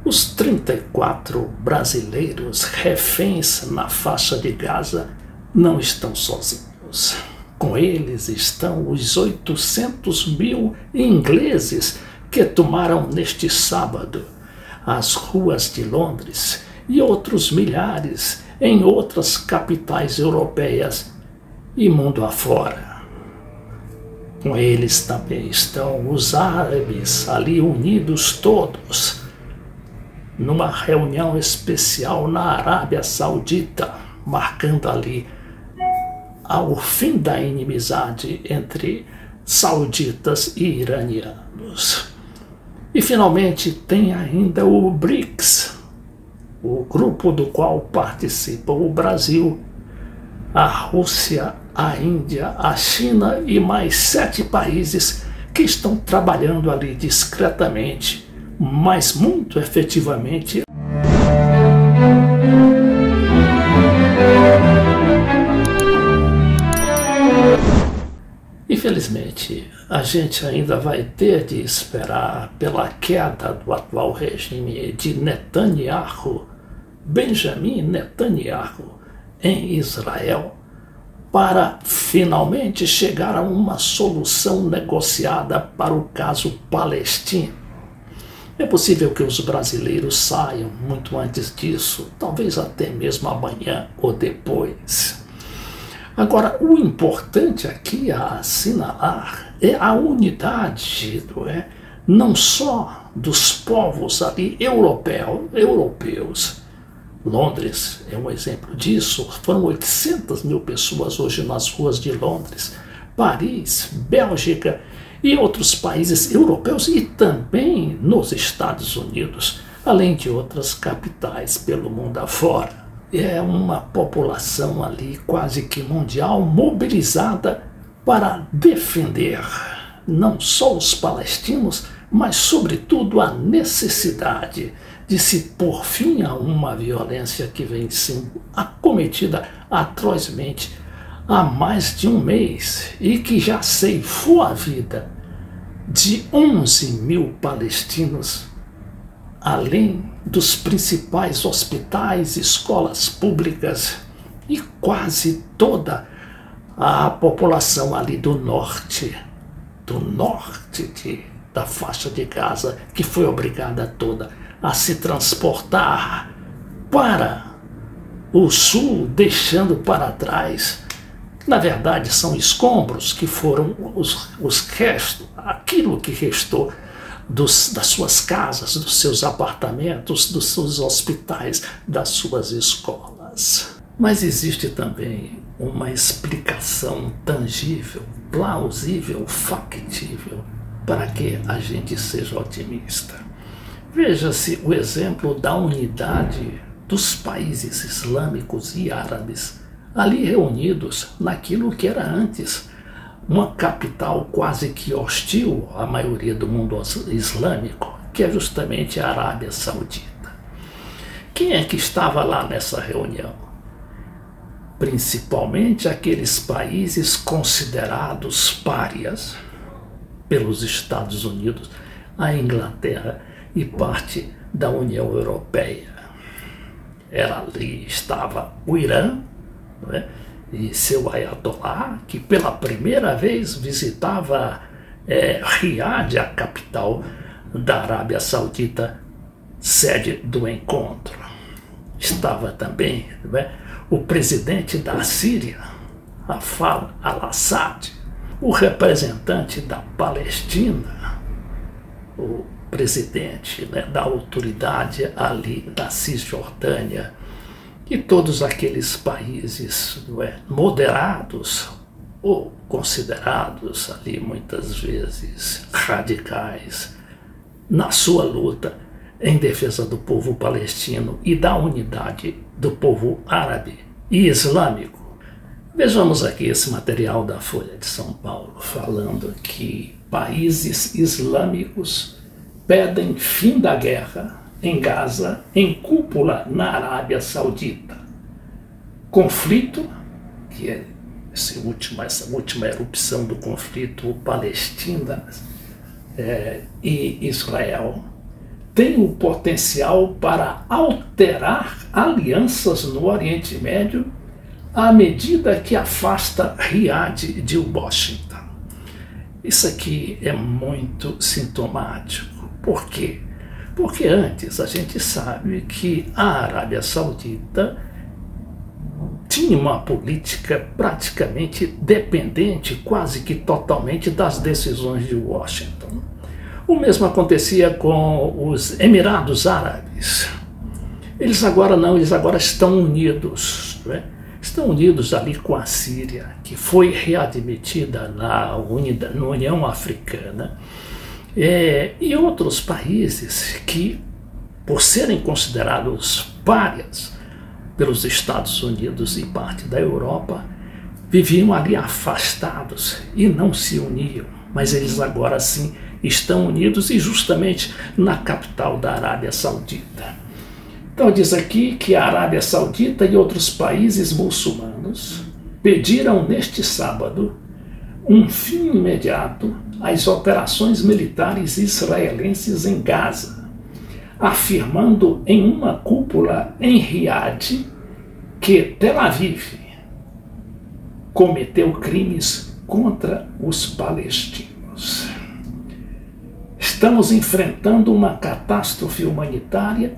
Os 34 brasileiros reféns na faixa de Gaza não estão sozinhos. Com eles estão os 800 mil ingleses que tomaram neste sábado as ruas de Londres e outros milhares em outras capitais europeias e mundo afora. Com eles também estão os árabes ali unidos todos, numa reunião especial na Arábia Saudita, marcando ali o fim da inimizade entre sauditas e iranianos. E finalmente tem ainda o BRICS, o grupo do qual participam o Brasil, a Rússia, a Índia, a China e mais 7 países que estão trabalhando ali discretamente, mas muito efetivamente. Infelizmente, a gente ainda vai ter de esperar pela queda do atual regime de Netanyahu, Benjamin Netanyahu, em Israel, para finalmente chegar a uma solução negociada para o caso palestino. É possível que os brasileiros saiam muito antes disso, talvez até mesmo amanhã ou depois. Agora, o importante aqui a assinalar é a unidade, não só dos povos ali europeus. Londres é um exemplo disso, foram 800 mil pessoas hoje nas ruas de Londres, Paris, Bélgica e outros países europeus e também nos Estados Unidos, além de outras capitais pelo mundo afora. É uma população ali quase que mundial mobilizada para defender não só os palestinos, mas sobretudo a necessidade de se pôr fim a uma violência que vem sendo acometida atrozmente há mais de um mês e que já ceifou a vida de 11 mil palestinos, além dos principais hospitais, escolas públicas e quase toda a população ali do norte da faixa de Gaza, que foi obrigada toda a se transportar para o sul, deixando para trás. Na verdade, são escombros que foram os restos, aquilo que restou das suas casas, dos seus apartamentos, dos seus hospitais, das suas escolas. Mas existe também uma explicação tangível, plausível, factível, para que a gente seja otimista. Veja-se o exemplo da unidade dos países islâmicos e árabes, ali reunidos naquilo que era antes uma capital quase que hostil à maioria do mundo islâmico, que é justamente a Arábia Saudita. Quem é que estava lá nessa reunião? Principalmente aqueles países considerados párias pelos Estados Unidos, a Inglaterra e parte da União Europeia. Ali estava o Irã, e seu Ayatollah, que pela primeira vez visitava Riad, a capital da Arábia Saudita, sede do encontro. Estava também o presidente da Síria, Hafez al-Assad, o representante da Palestina, o presidente da autoridade ali da Cisjordânia, e todos aqueles países moderados ou considerados ali muitas vezes radicais na sua luta em defesa do povo palestino e da unidade do povo árabe e islâmico. Vejamos aqui esse material da Folha de São Paulo falando que países islâmicos pedem fim da guerra em Gaza, em cúpula na Arábia Saudita. Conflito, que é essa última erupção do conflito Palestina e Israel, tem o potencial para alterar alianças no Oriente Médio à medida que afasta Riad de Washington. Isso aqui é muito sintomático. Por quê? Porque antes a gente sabe que a Arábia Saudita tinha uma política praticamente dependente, quase que totalmente, das decisões de Washington. O mesmo acontecia com os Emirados Árabes. Eles agora não, eles agora estão unidos, né? Estão unidos ali com a Síria, que foi readmitida na União Africana, e outros países que, por serem considerados párias pelos Estados Unidos e parte da Europa, viviam ali afastados e não se uniam, mas eles agora sim estão unidos e justamente na capital da Arábia Saudita. Então diz aqui que a Arábia Saudita e outros países muçulmanos pediram neste sábado um fim imediato às operações militares israelenses em Gaza, afirmando em uma cúpula em Riad que Tel Aviv cometeu crimes contra os palestinos. Estamos enfrentando uma catástrofe humanitária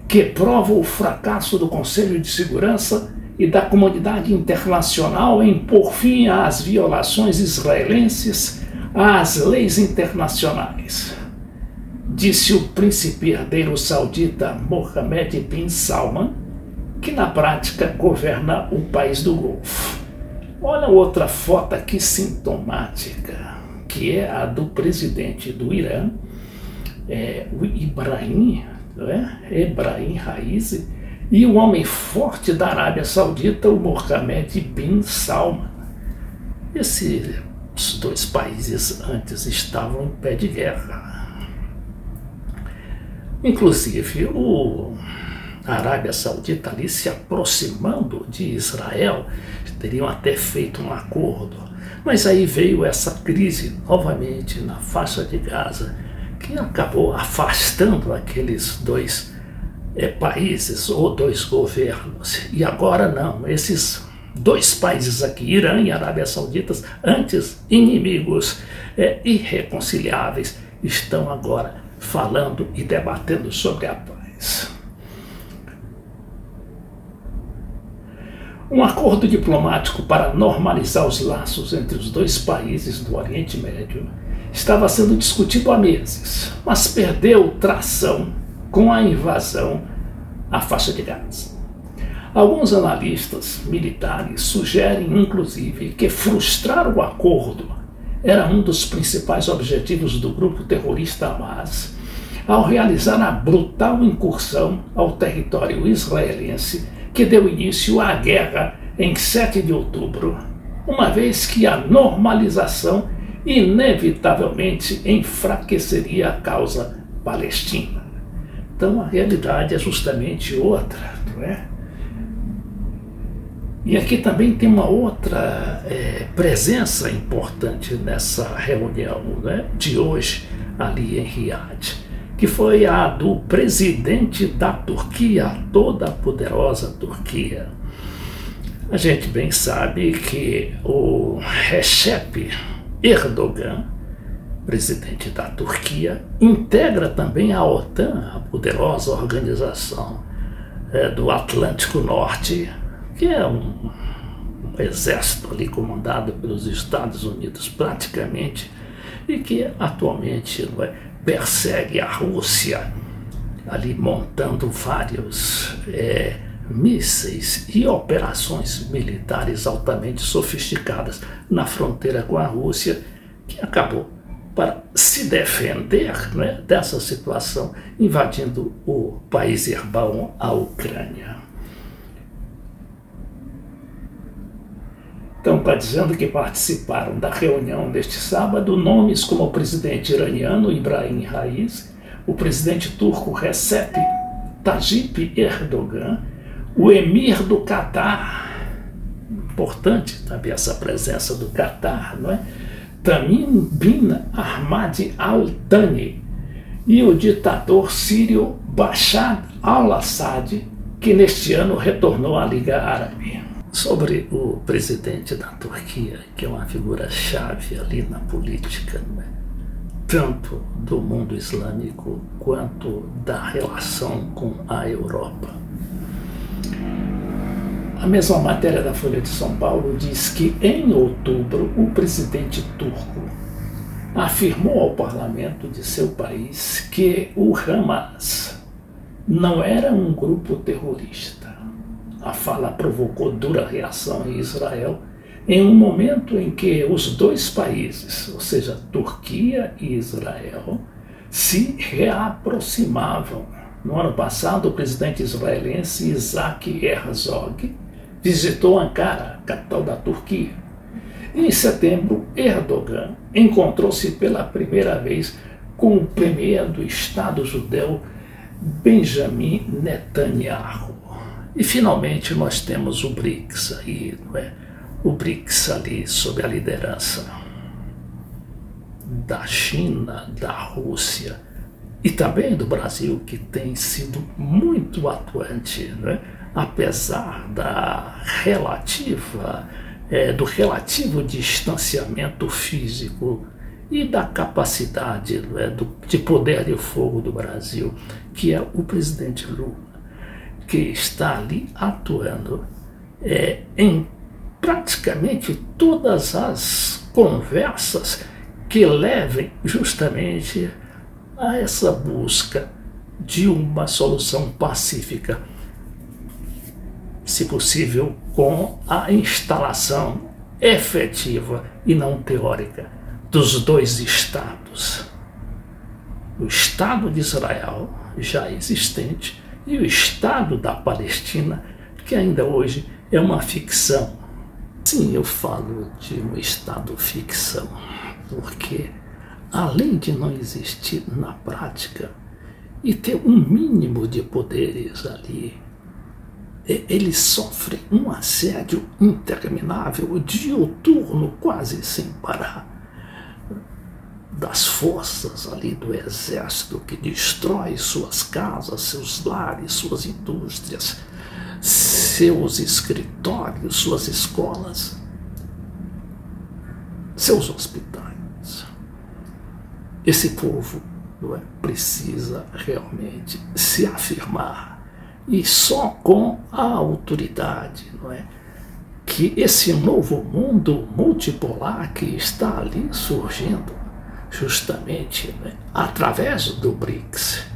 que prova o fracasso do Conselho de Segurança e da comunidade internacional em pôr fim às violações israelenses às leis internacionais, disse o príncipe herdeiro saudita Mohammed bin Salman, que na prática governa o país do Golfo. Olha outra foto aqui sintomática, que é a do presidente do Irã, o Ibrahim Raisi, e o homem forte da Arábia Saudita, o Mohammed bin Salman. Esses dois países antes estavam em pé de guerra. Inclusive, a Arábia Saudita ali se aproximando de Israel, teriam até feito um acordo. Mas aí veio essa crise novamente na faixa de Gaza, que acabou afastando aqueles dois países ou dois governos. E agora não, esses dois países aqui, Irã e Arábia Saudita, antes inimigos irreconciliáveis, estão agora falando e debatendo sobre a paz. Um acordo diplomático para normalizar os laços entre os dois países do Oriente Médio estava sendo discutido há meses, mas perdeu tração com a invasão à faixa de Gaza. Alguns analistas militares sugerem, inclusive, que frustrar o acordo era um dos principais objetivos do grupo terrorista Hamas, ao realizar a brutal incursão ao território israelense que deu início à guerra em 7 de outubro, uma vez que a normalização inevitavelmente enfraqueceria a causa palestina. Então a realidade é justamente outra, não é? E aqui também tem uma outra presença importante nessa reunião, né, de hoje ali em Riad, que foi a do presidente da Turquia, toda a poderosa Turquia. A gente bem sabe que o Recep Erdogan, presidente da Turquia, integra também a OTAN, a poderosa organização do Atlântico Norte, que é um exército ali comandado pelos Estados Unidos praticamente, e que atualmente persegue a Rússia, ali montando vários mísseis e operações militares altamente sofisticadas na fronteira com a Rússia, que acabou, para se defender, né, dessa situação, invadindo o país irmão, a Ucrânia. Então está dizendo que participaram da reunião deste sábado nomes como o presidente iraniano Ibrahim Raisi, o presidente turco Recep Tayyip Erdogan, o emir do Catar, importante também essa presença do Catar, não é? Tamim bin Ahmad Al Thani, e o ditador sírio Bashar al-Assad, que neste ano retornou à Liga Árabe. Sobre o presidente da Turquia, que é uma figura-chave ali na política, não é? Tanto do mundo islâmico quanto da relação com a Europa. A mesma matéria da Folha de São Paulo diz que, em outubro, o presidente turco afirmou ao parlamento de seu país que o Hamas não era um grupo terrorista. A fala provocou dura reação em Israel em um momento em que os dois países, ou seja, Turquia e Israel, se reaproximavam. No ano passado, o presidente israelense Isaac Herzog visitou Ankara, capital da Turquia. E em setembro, Erdogan encontrou-se pela primeira vez com o premier do Estado judeu Benjamin Netanyahu. E finalmente nós temos o BRICS aí, não é? O BRICS ali sob a liderança da China, da Rússia e também do Brasil, que tem sido muito atuante, não é? Apesar do relativo distanciamento físico e da capacidade, não é? de poder de fogo do Brasil, que é o presidente Lula, que está ali atuando em praticamente todas as conversas que levem justamente a essa busca de uma solução pacífica, se possível com a instalação efetiva e não teórica dos dois estados. O Estado de Israel, já existente, e o Estado da Palestina, que ainda hoje é uma ficção. Sim, eu falo de um Estado ficção, porque além de não existir na prática e ter um mínimo de poderes ali, eles sofrem um assédio interminável, dioturno, quase sem parar, das forças ali do exército, que destrói suas casas, seus lares, suas indústrias, seus escritórios, suas escolas, seus hospitais. Esse povo, não é, precisa realmente se afirmar, e só com a autoridade, não é, que esse novo mundo multipolar que está ali surgindo, justamente, né, através do BRICS,